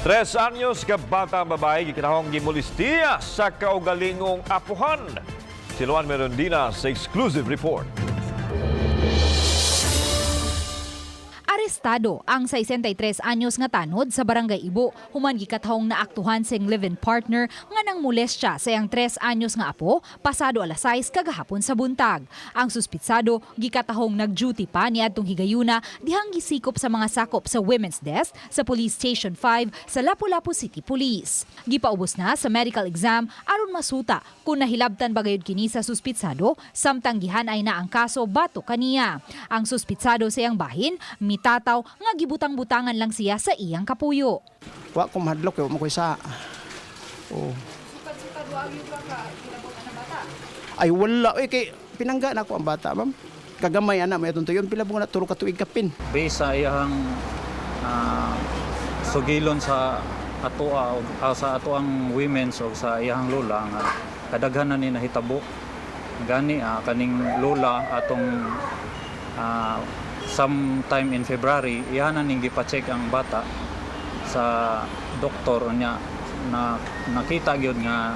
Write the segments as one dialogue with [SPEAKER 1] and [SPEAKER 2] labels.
[SPEAKER 1] 3 anyos ka bata babae gikinahong gimulistiya sa kaugalingong apuhan. Si Luan Merondina sa exclusive report.
[SPEAKER 2] Arestado ang 63 anyos nga tanod sa Barangay Ibo human gikatahong naaktuhan sing live-in partner nga nang molestya sa iyang 3 anyos nga apo pasado alas 6 kagahapon sa buntag. Ang suspitsado gikatahong nag-duty pa niadtong higayuna dihang gisikop sa mga sakop sa women's desk sa Police Station 5 sa Lapu-Lapu City Police. Gipaubos na sa medical exam aron masuta kung nahilabtan ba gayud kini sa suspitsado samtang gihanay na ang kaso bato kaniya. Ang suspitsado sa iyang bahin mitataw nga gibutang-butangan lang siya sa iyang kapuyo.
[SPEAKER 3] Wa ko mahadlok kay mo ko isa. Oh. Ay wala kay pinangga na ko ang bata, ma'am. Kagamay ana may tuntuyon pila mo na turo ka tuig kapin.
[SPEAKER 4] Based sa iyang sugilon sa atoa o sa atoang women's o sa iyang lola nga kadaghanan ni nahitabo gani kaning lola atong sometime in February ihanan ning gipa-check ang bata sa doktor niya na nakita gyud nga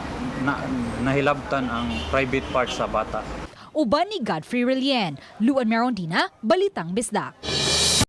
[SPEAKER 4] nahilabtan ang private part sa bata.
[SPEAKER 2] Uban ni Godfrey Relien, Luan Merondina, Balitang Bisdak.